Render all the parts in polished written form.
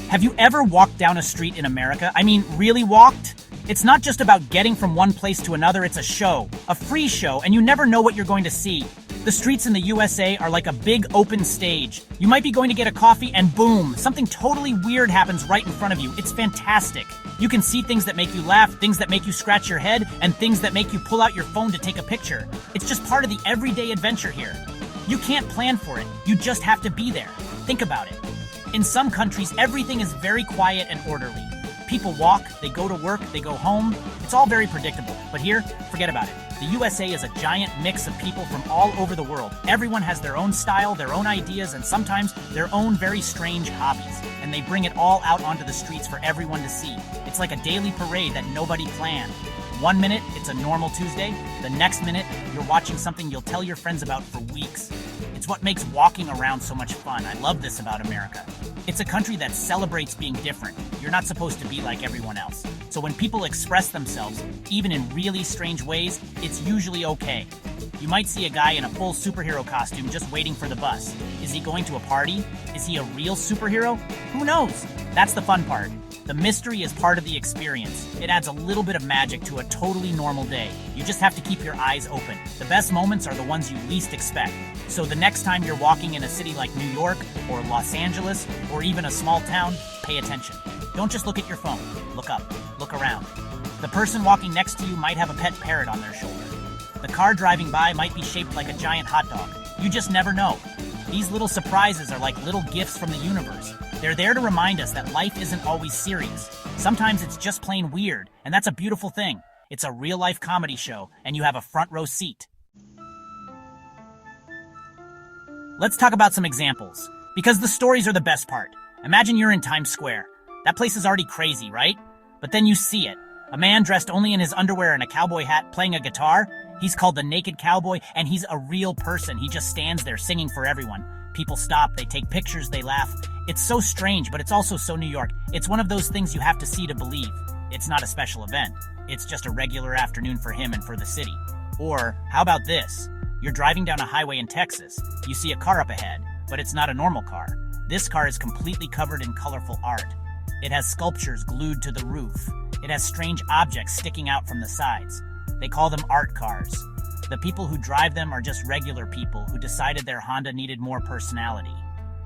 Have you ever walked down a street in America? I mean, really walked? It's not just about getting from one place to another, it's a show, a free show, and you never know what you're going to see. The streets in the USA are like a big open stage. You might be going to get a coffee and boom, something totally weird happens right in front of you. It's fantastic. You can see things that make you laugh, things that make you scratch your head, and things that make you pull out your phone to take a picture. It's just part of the everyday adventure here. You can't plan for it, you just have to be there. Think about it. In some countries, everything is very quiet and orderly. People walk, they go to work, they go home. It's all very predictable. But here, forget about it. The USA is a giant mix of people from all over the world. Everyone has their own style, their own ideas, and sometimes their own very strange hobbies. And they bring it all out onto the streets for everyone to see. It's like a daily parade that nobody planned. 1 minute, it's a normal Tuesday. The next minute, you're watching something you'll tell your friends about for weeks. It's what makes walking around so much fun. I love this about America. It's a country that celebrates being different. You're not supposed to be like everyone else. So when people express themselves, even in really strange ways, it's usually okay. You might see a guy in a full superhero costume just waiting for the bus. Is he going to a party? Is he a real superhero? Who knows? That's the fun part. The mystery is part of the experience. It adds a little bit of magic to a totally normal day. You just have to keep your eyes open. The best moments are the ones you least expect. So the next time you're walking in a city like New York or Los Angeles or even a small town, pay attention. Don't just look at your phone. Look up. Look around. The person walking next to you might have a pet parrot on their shoulder. The car driving by might be shaped like a giant hot dog. You just never know. These little surprises are like little gifts from the universe. They're there to remind us that life isn't always serious. Sometimes it's just plain weird, and that's a beautiful thing. It's a real-life comedy show, and you have a front row seat. Let's talk about some examples, because the stories are the best part. Imagine you're in Times Square. That place is already crazy, right? But then you see it. A man dressed only in his underwear and a cowboy hat playing a guitar. He's called the Naked Cowboy, and he's a real person. He just stands there singing for everyone. People stop, they take pictures, they laugh. It's so strange, but it's also so New York. It's one of those things you have to see to believe. It's not a special event. It's just a regular afternoon for him and for the city. Or, how about this? You're driving down a highway in Texas. You see a car up ahead, but it's not a normal car. This car is completely covered in colorful art. It has sculptures glued to the roof. It has strange objects sticking out from the sides. They call them art cars. The people who drive them are just regular people who decided their Honda needed more personality.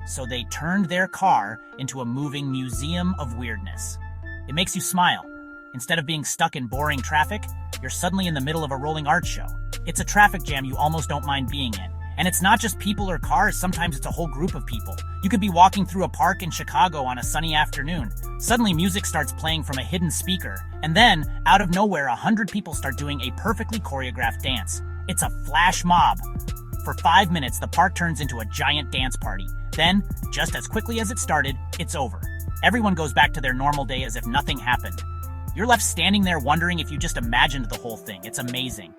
So they turned their car into a moving museum of weirdness. It makes you smile. Instead of being stuck in boring traffic, you're suddenly in the middle of a rolling art show. It's a traffic jam you almost don't mind being in. And it's not just people or cars, sometimes it's a whole group of people. You could be walking through a park in Chicago on a sunny afternoon. Suddenly music starts playing from a hidden speaker, and then, out of nowhere, 100 people start doing a perfectly choreographed dance. It's a flash mob. For 5 minutes, the park turns into a giant dance party. Then, just as quickly as it started, it's over. Everyone goes back to their normal day as if nothing happened. You're left standing there wondering if you just imagined the whole thing. It's amazing.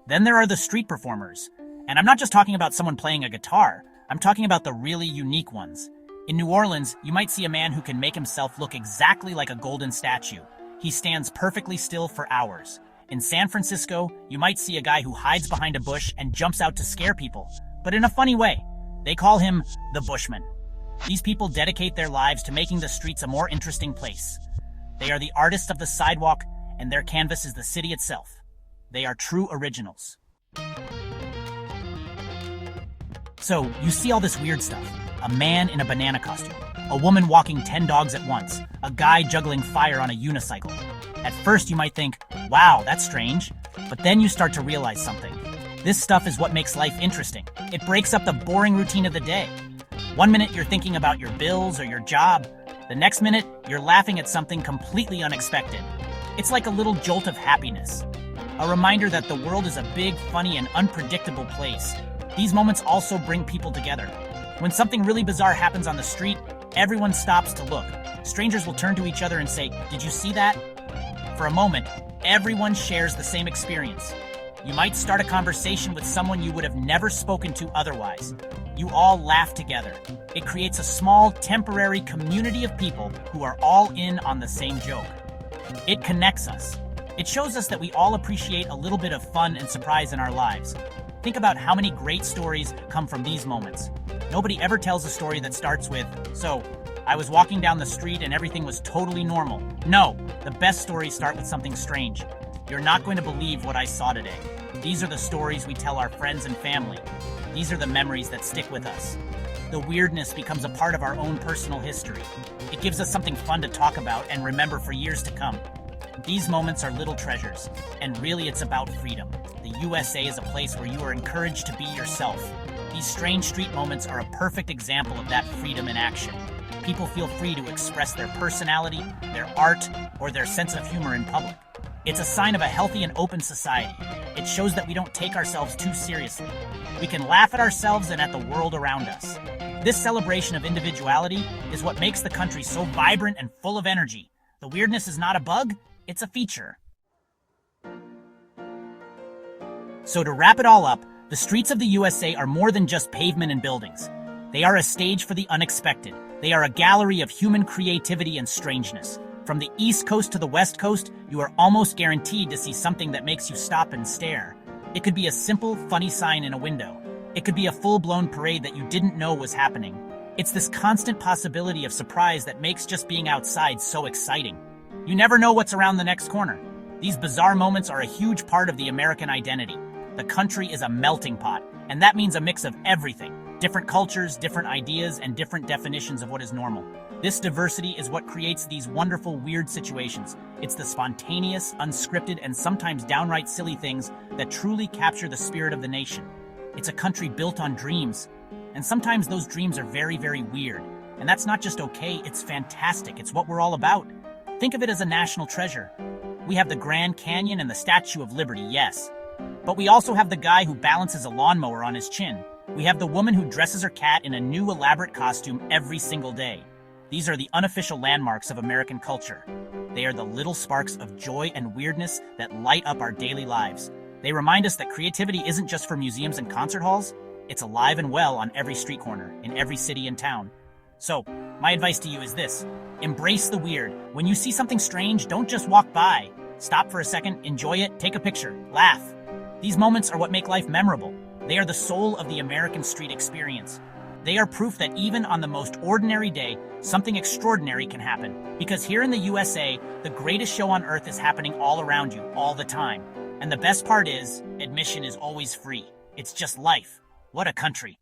Then there are the street performers. And I'm not just talking about someone playing a guitar. I'm talking about the really unique ones. In New Orleans, you might see a man who can make himself look exactly like a golden statue. He stands perfectly still for hours. In San Francisco, you might see a guy who hides behind a bush and jumps out to scare people, but in a funny way. They call him the Bushman. These people dedicate their lives to making the streets a more interesting place. They are the artists of the sidewalk, and their canvas is the city itself. They are true originals. So, you see all this weird stuff. A man in a banana costume. A woman walking 10 dogs at once. A guy juggling fire on a unicycle. At first you might think, wow, that's strange. But then you start to realize something. This stuff is what makes life interesting. It breaks up the boring routine of the day. 1 minute you're thinking about your bills or your job. The next minute, you're laughing at something completely unexpected. It's like a little jolt of happiness. A reminder that the world is a big, funny, and unpredictable place. These moments also bring people together. When something really bizarre happens on the street, everyone stops to look. Strangers will turn to each other and say, "Did you see that?" For a moment, everyone shares the same experience. You might start a conversation with someone you would have never spoken to otherwise. You all laugh together. It creates a small, temporary community of people who are all in on the same joke. It connects us. It shows us that we all appreciate a little bit of fun and surprise in our lives. Think about how many great stories come from these moments. Nobody ever tells a story that starts with, "So, I was walking down the street and everything was totally normal. No, the best stories start with something strange. You're not going to believe what I saw today. These are the stories we tell our friends and family. These are the memories that stick with us. The weirdness becomes a part of our own personal history. It gives us something fun to talk about and remember for years to come. These moments are little treasures, and really it's about freedom. The USA is a place where you are encouraged to be yourself. These strange street moments are a perfect example of that freedom in action. People feel free to express their personality, their art, or their sense of humor in public. It's a sign of a healthy and open society. It shows that we don't take ourselves too seriously. We can laugh at ourselves and at the world around us. This celebration of individuality is what makes the country so vibrant and full of energy. The weirdness is not a bug, it's a feature. So to wrap it all up, the streets of the USA are more than just pavement and buildings. They are a stage for the unexpected. They are a gallery of human creativity and strangeness. From the East Coast to the West Coast, you are almost guaranteed to see something that makes you stop and stare. It could be a simple, funny sign in a window. It could be a full-blown parade that you didn't know was happening. It's this constant possibility of surprise that makes just being outside so exciting. You never know what's around the next corner. These bizarre moments are a huge part of the American identity. The country is a melting pot, and that means a mix of everything. Different cultures, different ideas, and different definitions of what is normal. This diversity is what creates these wonderful, weird situations. It's the spontaneous, unscripted, and sometimes downright silly things that truly capture the spirit of the nation. It's a country built on dreams, and sometimes those dreams are very, very weird. And that's not just okay, it's fantastic. It's what we're all about. Think of it as a national treasure. We have the Grand Canyon and the Statue of Liberty, yes. But we also have the guy who balances a lawnmower on his chin. We have the woman who dresses her cat in a new elaborate costume every single day. These are the unofficial landmarks of American culture. They are the little sparks of joy and weirdness that light up our daily lives. They remind us that creativity isn't just for museums and concert halls. It's alive and well on every street corner, in every city and town. So, my advice to you is this. Embrace the weird. When you see something strange, don't just walk by. Stop for a second, enjoy it, take a picture, laugh. These moments are what make life memorable. They are the soul of the American street experience. They are proof that even on the most ordinary day, something extraordinary can happen. Because here in the USA, the greatest show on earth is happening all around you, all the time. And the best part is, admission is always free. It's just life. What a country.